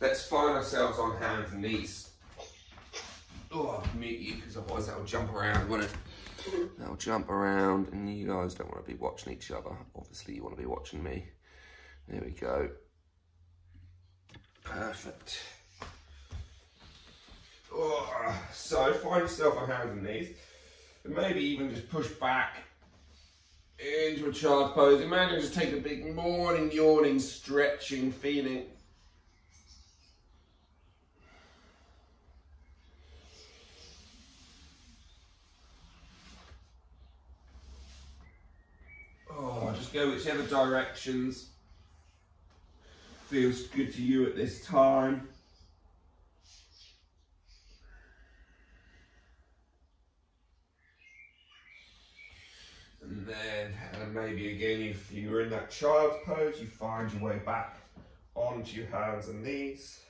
Let's find ourselves on hands and knees. Oh, I'll mute you because otherwise that'll jump around, won't it? That'll jump around and you guys don't want to be watching each other. Obviously you want to be watching me. There we go. Perfect. Oh, so find yourself on hands and knees. And maybe even just push back into a child's pose. Imagine just take a big morning, yawning, stretching feeling. Oh, just go whichever directions feels good to you at this time. And then, maybe again, if you're in that child's pose, you find your way back onto your hands and knees.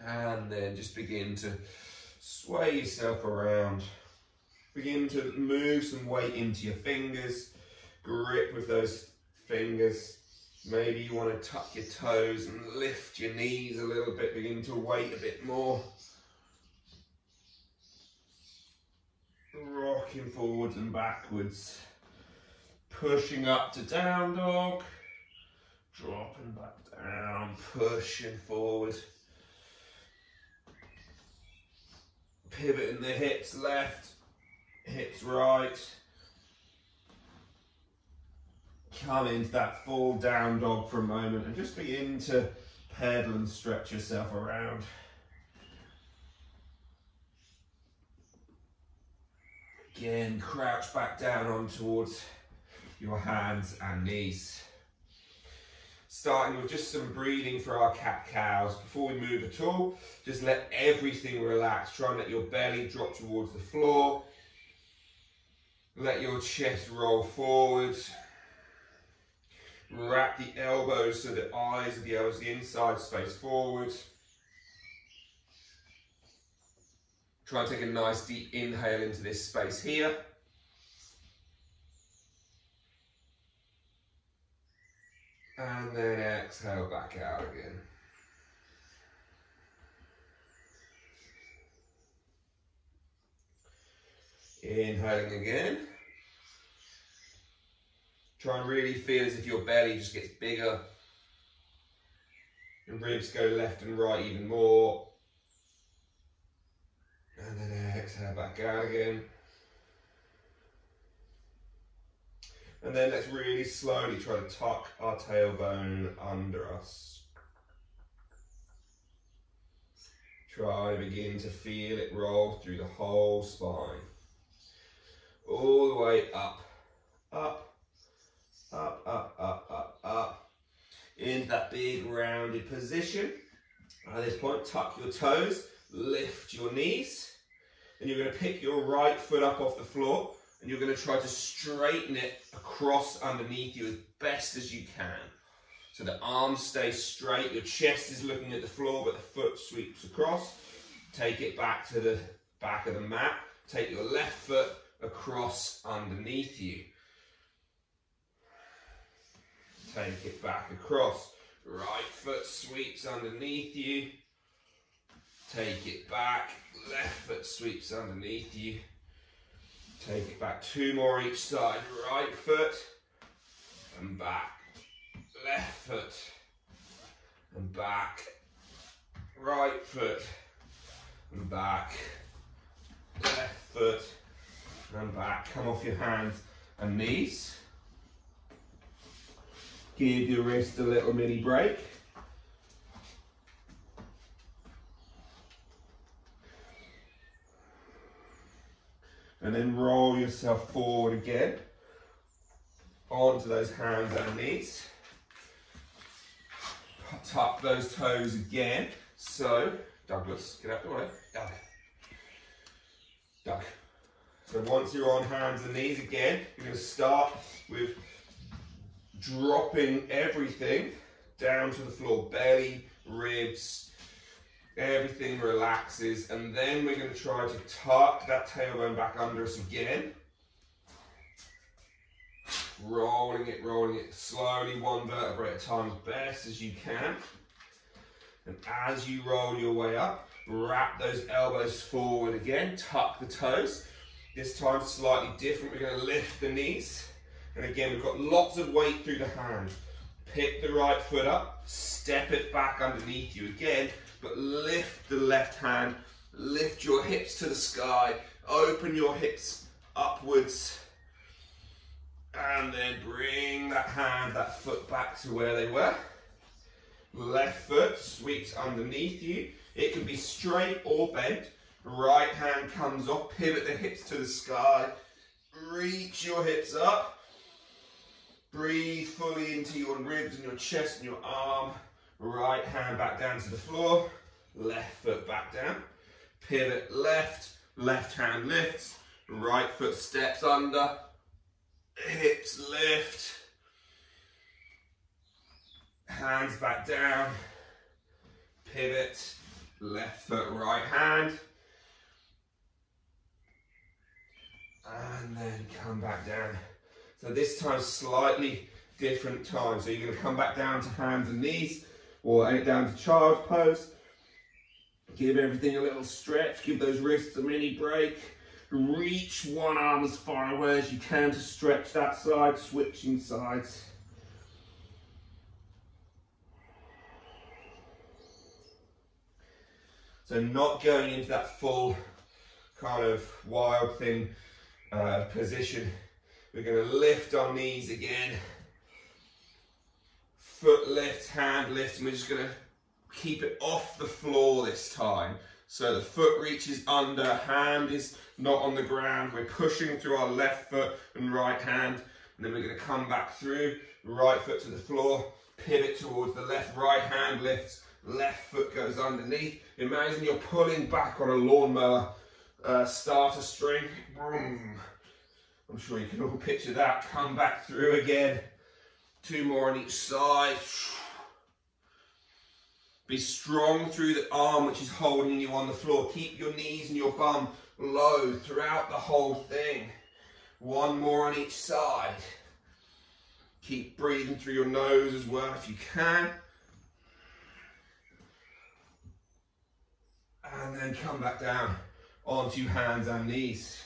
And then just begin to sway yourself around. Begin to move some weight into your fingers. Grip with those fingers. Maybe you want to tuck your toes and lift your knees a little bit. Begin to weight a bit more. Rocking forwards and backwards. Pushing up to down dog. Dropping back down. Pushing forward. Pivoting the hips left, hips right. Come into that full down dog for a moment and just begin to pedal and stretch yourself around. Again, crouch back down on towards your hands and knees. Starting with just some breathing for our cat-cows. Before we move at all, just let everything relax. Try and let your belly drop towards the floor. Let your chest roll forward. Wrap the elbows so the eyes of the elbows, the inside face forward. Try and take a nice deep inhale into this space here. And then exhale back out again. Inhaling again. Try and really feel as if your belly just gets bigger. And ribs go left and right even more. And then exhale back out again. And then let's really slowly try to tuck our tailbone under us. Try to begin to feel it roll through the whole spine. All the way up, up, up, up, up, up, up. In that big rounded position. At this point, tuck your toes, lift your knees. And you're going to pick your right foot up off the floor. And you're going to try to straighten it across underneath you as best as you can. So the arms stay straight, your chest is looking at the floor, but the foot sweeps across. Take it back to the back of the mat. Take your left foot across underneath you. Take it back across. Right foot sweeps underneath you. Take it back. Left foot sweeps underneath you. Take it back, 2 more each side. Right foot and back. Left foot and back. Right foot and back. Left foot and back. Come off your hands and knees. Give your wrist a little mini break. And then roll yourself forward again onto those hands and knees. Tuck those toes again. So, Douglas, get out the way. Doug. Doug. So once you're on hands and knees again, you're going to start with dropping everything down to the floor. Belly, ribs, everything relaxes, and then we're going to try to tuck that tailbone back under us again. it slowly, one vertebrae at a time, as best as you can. And as you roll your way up, wrap those elbows forward again, tuck the toes. This time slightly different, we're going to lift the knees. And again, we've got lots of weight through the hands. Pick the right foot up, step it back underneath you again, but lift the left hand, lift your hips to the sky, open your hips upwards, and then bring that hand, that foot back to where they were. Left foot sweeps underneath you. It can be straight or bent. Right hand comes off, pivot the hips to the sky, reach your hips up. Breathe fully into your ribs and your chest and your arm. Right hand back down to the floor. Left foot back down. Pivot left, left hand lifts. Right foot steps under. Hips lift. Hands back down. Pivot. Left foot, right hand. And then come back down. So this time slightly different time. So you're going to come back down to hands and knees, or down to child's pose. Give everything a little stretch, give those wrists a mini break. Reach one arm as far away as you can to stretch that side, switching sides. So not going into that full kind of wild thing position. We're going to lift our knees again. Foot lift, hand lift, and we're just going to keep it off the floor this time. So the foot reaches under, hand is not on the ground. We're pushing through our left foot and right hand, and then we're going to come back through, right foot to the floor, pivot towards the left, right hand lifts, left foot goes underneath. Imagine you're pulling back on a lawnmower starter string. Boom. I'm sure you can all picture that. Come back through again. 2 more on each side. Be strong through the arm which is holding you on the floor. Keep your knees and your bum low throughout the whole thing. 1 more on each side. Keep breathing through your nose as well if you can. And then come back down onto hands and knees.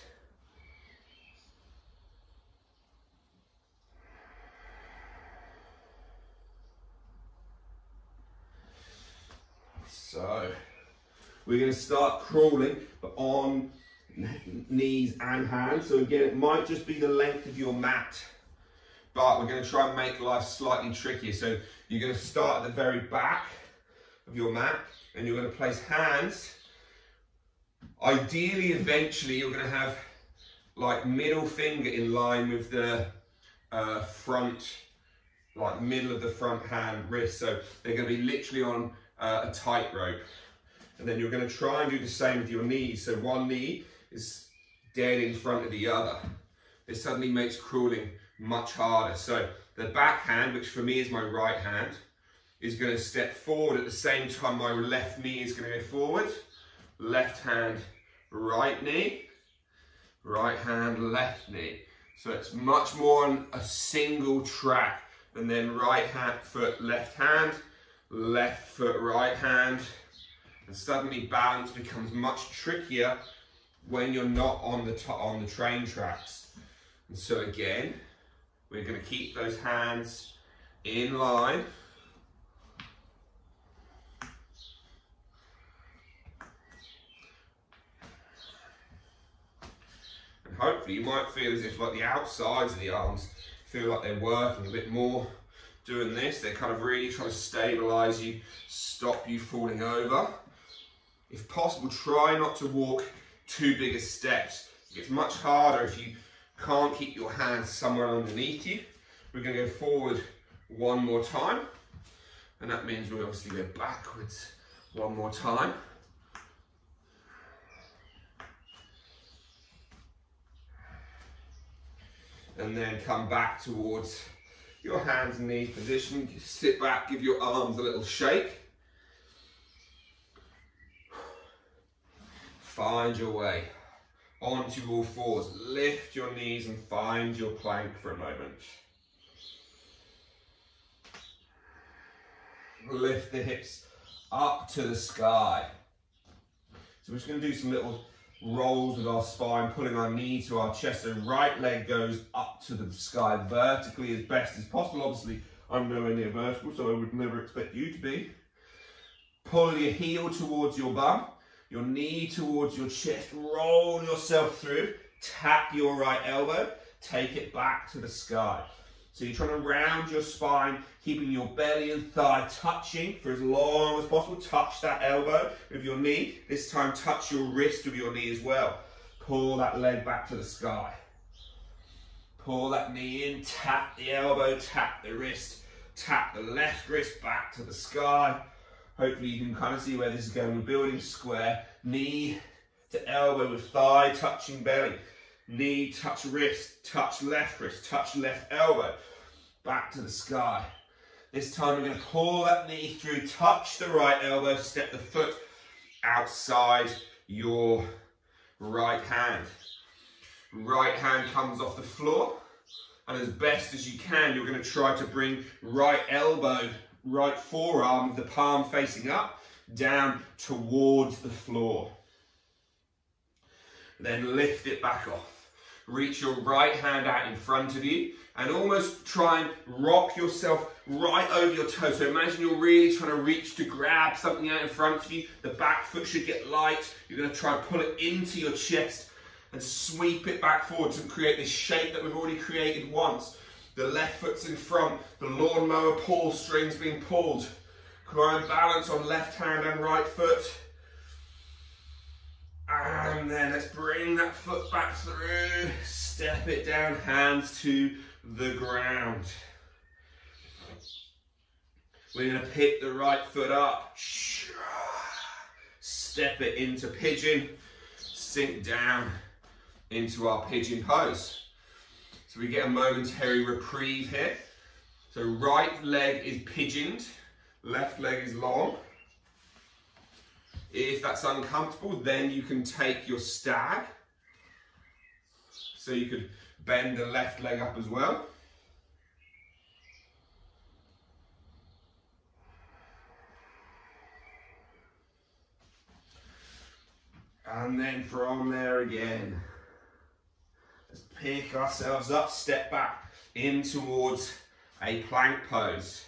So we're going to start crawling, but on knees and hands. So again, it might just be the length of your mat, but we're going to try and make life slightly trickier. So you're going to start at the very back of your mat, and you're going to place hands. Ideally, eventually, you're going to have like middle finger in line with the front, like middle of the front hand wrist. So they're going to be literally on a tightrope. And then you're going to try and do the same with your knees. So one knee is dead in front of the other. This suddenly makes crawling much harder. So the back hand, which for me is my right hand, is going to step forward at the same time my left knee is going to go forward. Left hand, right knee, right hand, left knee. So it's much more on a single track. And then right hand, foot, left hand, left foot, right hand. And suddenly balance becomes much trickier when you're not on the train tracks. And so again, we're going to keep those hands in line. And hopefully you might feel as if like the outsides of the arms feel like they're working a bit more doing this. They're kind of really trying to stabilize you, stop you falling over. If possible, try not to walk too big of steps. It gets much harder if you can't keep your hands somewhere underneath you. We're going to go forward 1 more time. And that means we obviously go backwards 1 more time. And then come back towards your hands and knees position. Just sit back, give your arms a little shake. Find your way onto all fours. Lift your knees and find your plank for a moment. Lift the hips up to the sky. So we're just going to do some little rolls with our spine, pulling our knee to our chest. So right leg goes up to the sky vertically as best as possible. Obviously, I'm nowhere near vertical, so I would never expect you to be. Pull your heel towards your bum, your knee towards your chest. Roll yourself through. Tap your right elbow. Take it back to the sky. So you're trying to round your spine, keeping your belly and thigh touching for as long as possible. Touch that elbow with your knee. This time touch your wrist with your knee as well. Pull that leg back to the sky. Pull that knee in, tap the elbow, tap the wrist, tap the left wrist back to the sky. Hopefully you can kind of see where this is going. We're building square. Knee to elbow with thigh touching belly. Knee, touch wrist, touch left elbow, back to the sky. This time we're going to pull that knee through, touch the right elbow, step the foot outside your right hand. Right hand comes off the floor, and as best as you can, you're going to try to bring right elbow, right forearm, the palm facing up, down towards the floor. Then lift it back off. Reach your right hand out in front of you and almost try and rock yourself right over your toes. So imagine you're really trying to reach to grab something out in front of you. The back foot should get light. You're going to try and pull it into your chest and sweep it back forwards and create this shape that we've already created once. The left foot's in front. The lawnmower pull string's being pulled. Try and balance on left hand and right foot. And then let's bring that foot back through, step it down, hands to the ground. We're going to pick the right foot up, step it into pigeon, sink down into our pigeon pose. So we get a momentary reprieve here. So right leg is pigeoned, left leg is long. If that's uncomfortable, then you can take your stag. So you could bend the left leg up as well. And then from there again, let's pick ourselves up, step back in towards a plank pose.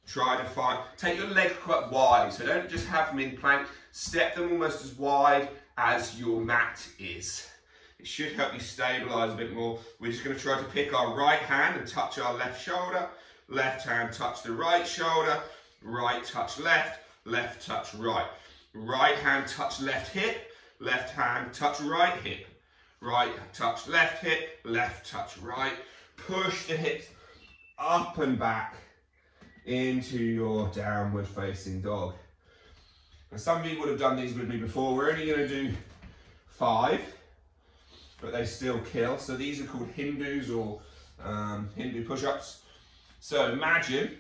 Try to find, take your leg quite wide, so don't just have them in plank, step them almost as wide as your mat is. It should help you stabilise a bit more. We're just going to try to pick our right hand and touch our left shoulder, left hand touch the right shoulder, right touch left, left touch right. Right hand touch left hip, left hand touch right hip, right touch left hip, left touch right. Push the hips up and back into your downward facing dog. And some of you would have done these with me before. We're only going to do 5, but they still kill. So these are called Hindus or Hindu push-ups. So imagine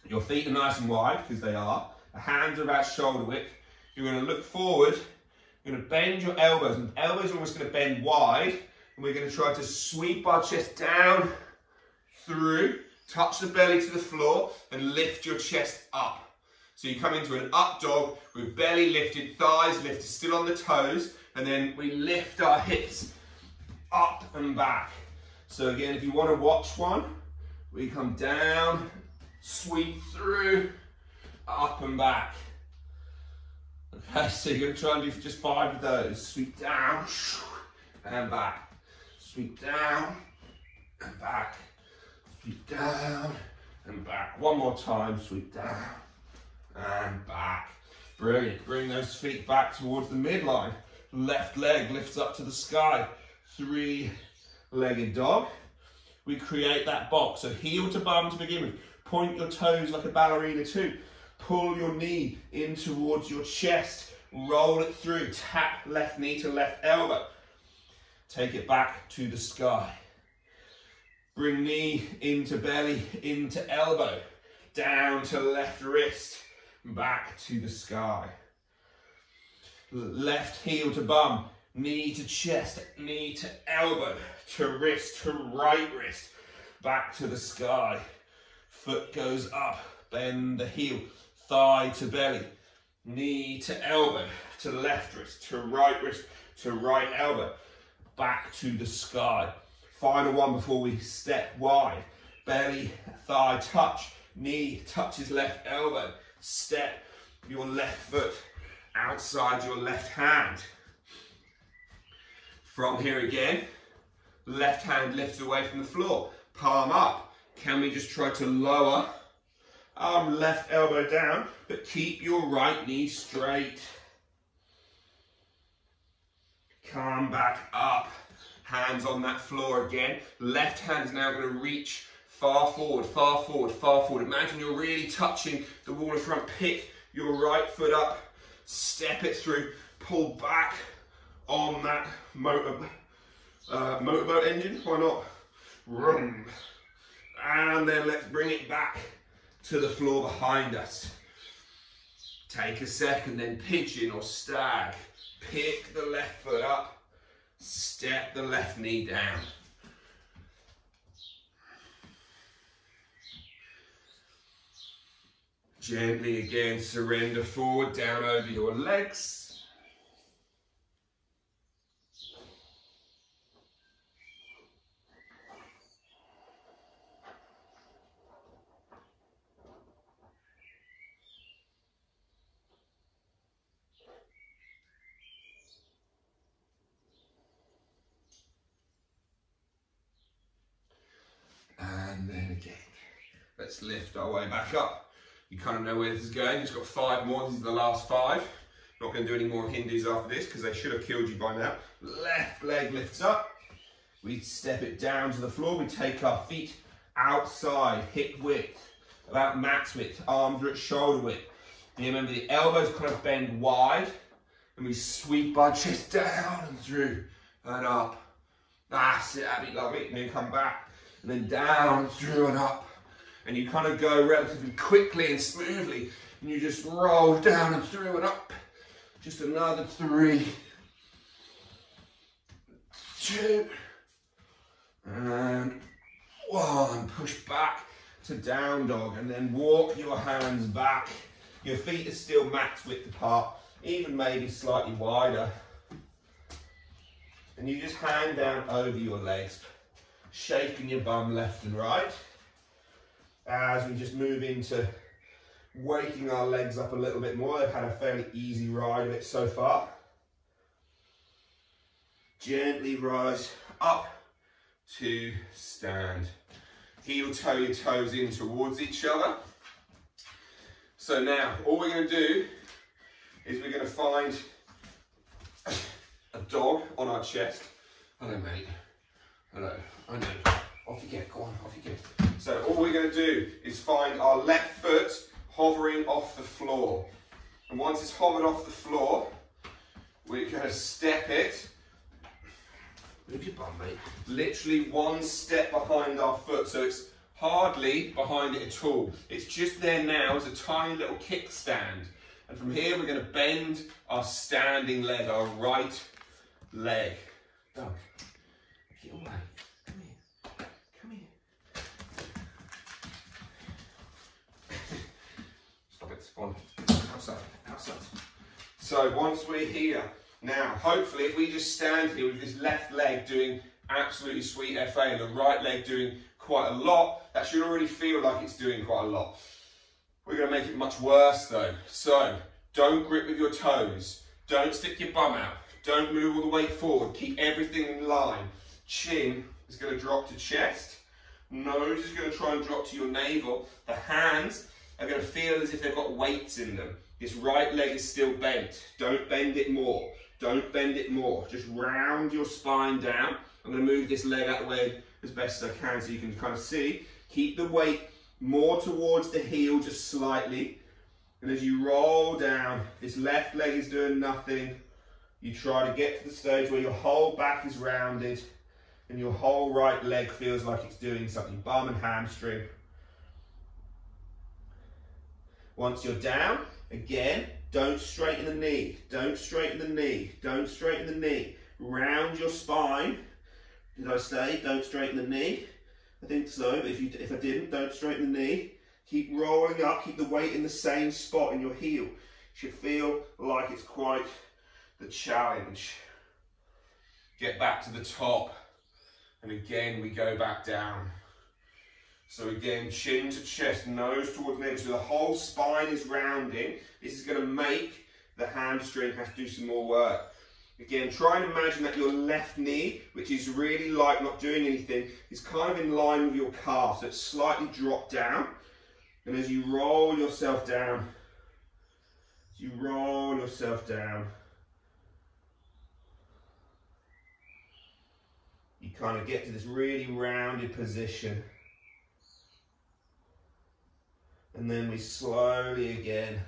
your feet are nice and wide, because they are. The hands are about shoulder width. You're going to look forward. You're going to bend your elbows. And the elbows are almost going to bend wide. And we're going to try to sweep our chest down through. Touch the belly to the floor and lift your chest up. So you come into an up dog with belly lifted, thighs lifted, still on the toes, and then we lift our hips up and back. So again, if you want to watch one, we come down, sweep through, up and back. Okay, so you're going to try and do just 5 of those. Sweep down and back. Sweep down and back. Sweep down and back. One more time, sweep down and back. Brilliant. Bring those feet back towards the midline. Left leg lifts up to the sky. 3-legged dog. We create that box. So heel to bum to begin with. Point your toes like a ballerina too. Pull your knee in towards your chest. Roll it through. Tap left knee to left elbow. Take it back to the sky. Bring knee into belly, into elbow, down to left wrist, back to the sky. Left heel to bum, knee to chest, knee to elbow, to wrist, to right wrist, back to the sky. Foot goes up, bend the heel, thigh to belly, knee to elbow, to left wrist, to right elbow, back to the sky. Final one before we step wide. Belly, thigh touch, knee touches left elbow. Step your left foot outside your left hand. From here again, left hand lifts away from the floor, palm up. Can we just try to lower arm, left elbow down, but keep your right knee straight. Come back up, hands on that floor again. Left hand is now going to reach far forward, far forward, far forward. Imagine you're really touching the wall in front. Pick your right foot up, step it through, pull back on that motorboat engine, why not? Vroom. And then let's bring it back to the floor behind us. Take a second, then pigeon or stag. Pick the left foot up, step the left knee down. Gently again, surrender forward, down over your legs. And then again, let's lift our way back up. You kind of know where this is going. You've got 5 more. These are the last 5. Not going to do any more Hindus after this because they should have killed you by now. Left leg lifts up. We step it down to the floor. We take our feet outside, hip width, about max width, arms are at shoulder width. And you remember the elbows kind of bend wide, and we sweep our chest down and through and up. That's it, that'd be lovely. And then come back, and then down, through and up. And you kind of go relatively quickly and smoothly, and you just roll down and through and up. Just another 3, 2, and 1. Push back to down dog, and then walk your hands back. Your feet are still max width apart, even maybe slightly wider. And you just hang down over your legs, shaking your bum left and right. As we just move into waking our legs up a little bit more. They've had a fairly easy ride of it so far. Gently rise up to stand. Heel toe your toes in towards each other. So now, all we're going to do is we're going to find a dog on our chest. Hello, mate. Hello. I know. Off you get. Go on. Off you get. So all we're going to do is find our left foot hovering off the floor. And once it's hovered off the floor, we're going to step it. Move your bum, mate. Literally 1 step behind our foot. So it's hardly behind it at all. It's just there now as a tiny little kickstand. And from here, we're going to bend our standing leg, our right leg. Doug, get away. Come here. Come here. Stop it. Spawn. Outside. Outside. So once we're here, now hopefully if we just stand here with this left leg doing absolutely sweet FA and the right leg doing quite a lot, that should already feel like it's doing quite a lot. We're going to make it much worse though. So don't grip with your toes. Don't stick your bum out. Don't move all the way forward. Keep everything in line. Chin is going to drop to chest. Nose is going to try and drop to your navel. The hands are going to feel as if they've got weights in them. This right leg is still bent. Don't bend it more. Don't bend it more. Just round your spine down. I'm going to move this leg out of the way as best as I can so you can kind of see. Keep the weight more towards the heel, just slightly. And as you roll down, this left leg is doing nothing. You try to get to the stage where your whole back is rounded and your whole right leg feels like it's doing something. Bum and hamstring. Once you're down, again, don't straighten the knee. Don't straighten the knee. Don't straighten the knee. Round your spine. Did I say don't straighten the knee? I think so, but if I didn't, don't straighten the knee. Keep rolling up, keep the weight in the same spot in your heel. Should feel like it's quite the challenge. Get back to the top. And again, we go back down. So again, chin to chest, nose towards navel. So the whole spine is rounding. This is going to make the hamstring have to do some more work. Again, try and imagine that your left knee, which is really like not doing anything, is kind of in line with your calf. So it's slightly dropped down. And as you roll yourself down, you kind of get to this really rounded position. And then we slowly again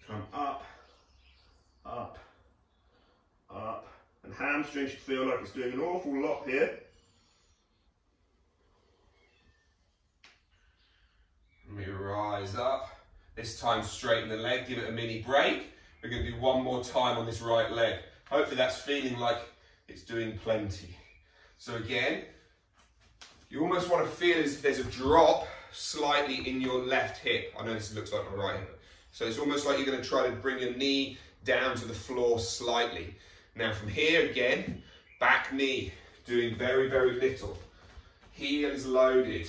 come up, up, up. And hamstring should feel like it's doing an awful lot here. And we rise up. This time straighten the leg, give it a mini break. We're going to do one more time on this right leg. Hopefully that's feeling like it's doing plenty. So again, you almost want to feel as if there's a drop slightly in your left hip. I know this looks like my right hip. So it's almost like you're going to try to bring your knee down to the floor slightly. Now from here again, back knee, doing very, very little. Heel is loaded.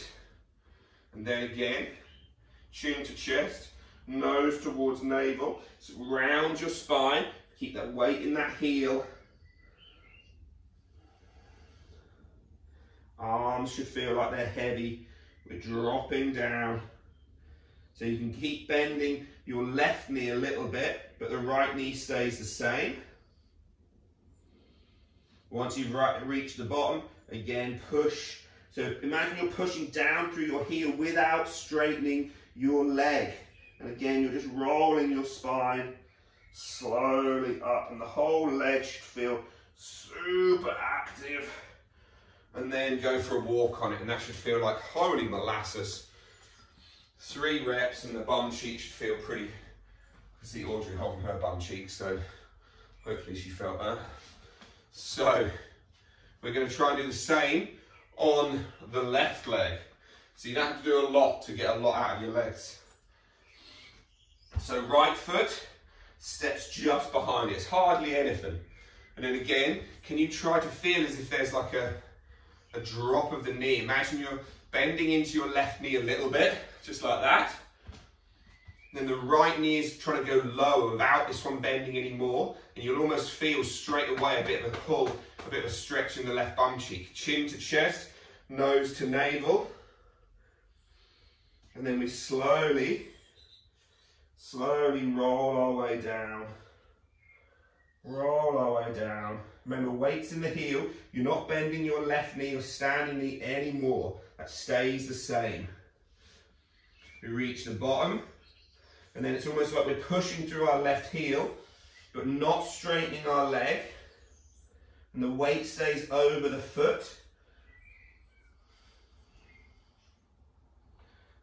And then again, chin to chest, nose towards navel. So round your spine, keep that weight in that heel. Arms should feel like they're heavy. We're dropping down. So you can keep bending your left knee a little bit, but the right knee stays the same. Once you've reached the bottom, again push. So imagine you're pushing down through your heel without straightening your leg. And again, you're just rolling your spine slowly up, and the whole leg should feel super active. And then go for a walk on it, and that should feel like holy molasses. 3 reps, and the bum cheek should feel pretty. I see Audrey holding her bum cheek, so hopefully she felt that. So we're going to try and do the same on the left leg. So you don't have to do a lot to get a lot out of your legs. So right foot steps just behind it. It's hardly anything. And then again, can you try to feel as if there's like a drop of the knee? Imagine you're bending into your left knee a little bit, just like that. Then the right knee is trying to go lower without this one bending anymore. And you'll almost feel straight away a bit of a pull, a bit of a stretch in the left bum cheek. Chin to chest, nose to navel. And then we slowly roll our way down. Roll our way down. Remember, weight's in the heel. You're not bending your left knee or standing knee anymore. That stays the same. We reach the bottom, and then it's almost like we're pushing through our left heel, but not straightening our leg. And the weight stays over the foot.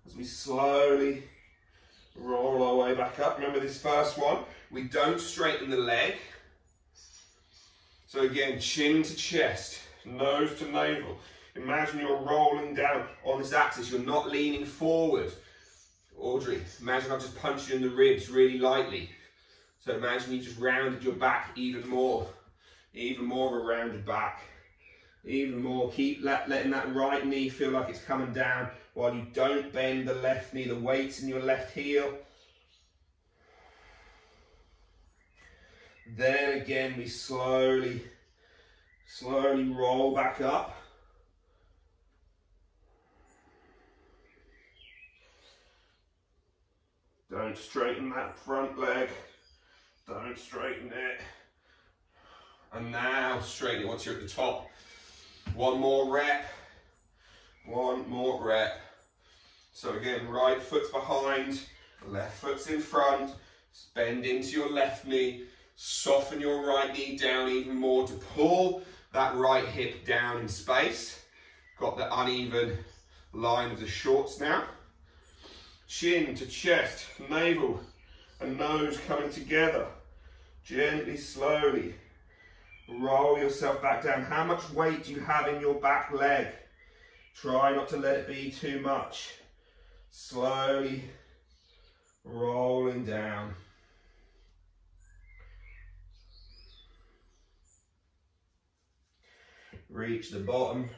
As we slowly roll our way back up. Remember this first one, we don't straighten the leg. So again, chin to chest, nose to navel. Imagine you're rolling down on this axis, you're not leaning forward. Audrey, imagine I've just punched you in the ribs really lightly. So imagine you just rounded your back even more of a rounded back. Even more, keep letting that right knee feel like it's coming down while you don't bend the left knee, the weight's in your left heel. Then again, we slowly roll back up. Don't straighten that front leg. Don't straighten it. And now straighten it once you're at the top. One more rep. One more rep. So again, right foot's behind, left foot's in front. Bend into your left knee. Soften your right knee down even more to pull that right hip down in space. Got the uneven line of the shorts now. Chin to chest, navel and nose coming together. Gently, slowly roll yourself back down. How much weight do you have in your back leg? Try not to let it be too much. Slowly rolling down. Reach the bottom.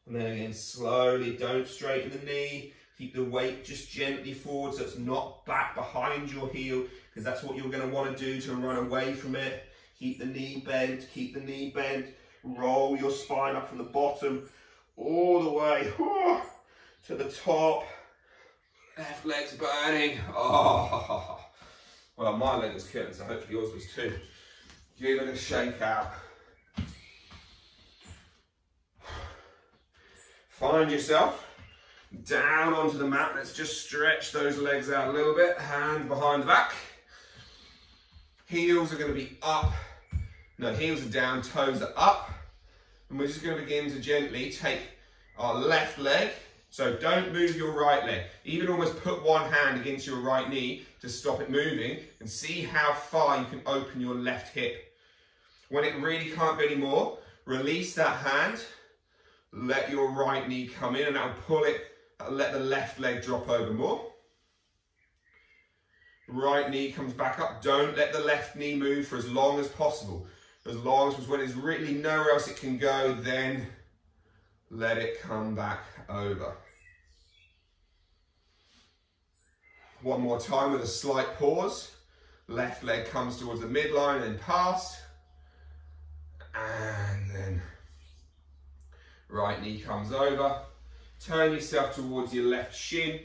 And then again, slowly, don't straighten the knee. Keep the weight just gently forward so it's not back behind your heel, because that's what you're going to want to do to run away from it. Keep the knee bent, keep the knee bent. Roll your spine up from the bottom all the way to the top. Left leg's burning. Oh, well, my leg was killing, so hopefully yours was too. Give it a shake out. Find yourself down onto the mat. Let's just stretch those legs out a little bit. Hand behind the back. Heels are going to be up. No, heels are down, toes are up. And we're just going to begin to gently take our left leg. So don't move your right leg. Even almost put one hand against your right knee to stop it moving, and see how far you can open your left hip. When it really can't be anymore, release that hand. Let your right knee come in, and that'll pull it, that'll let the left leg drop over more. Right knee comes back up. Don't let the left knee move for as long as possible. As long as when there's really nowhere else it can go, then let it come back over. One more time with a slight pause. Left leg comes towards the midline and past. And then right knee comes over. Turn yourself towards your left shin,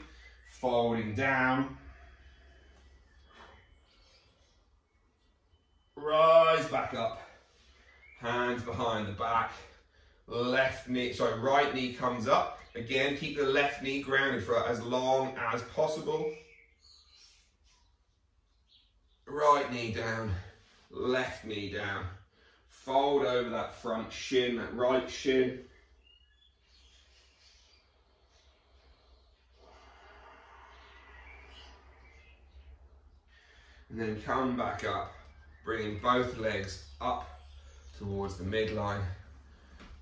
folding down. Rise back up. Hands behind the back. Left knee, sorry, right knee comes up. Again, keep the left knee grounded for as long as possible. Right knee down, left knee down. Fold over that front shin, that right shin. And then come back up, bringing both legs up towards the midline.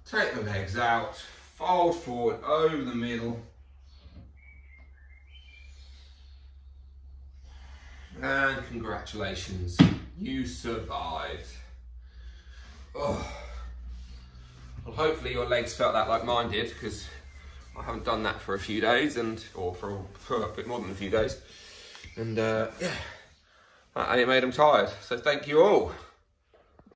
Take the legs out, fold forward over the middle. And congratulations, you survived. Oh. Well, hopefully your legs felt that like mine did, because I haven't done that for a few days, or for a bit more than a few days. And yeah, and it made them tired. So thank you all.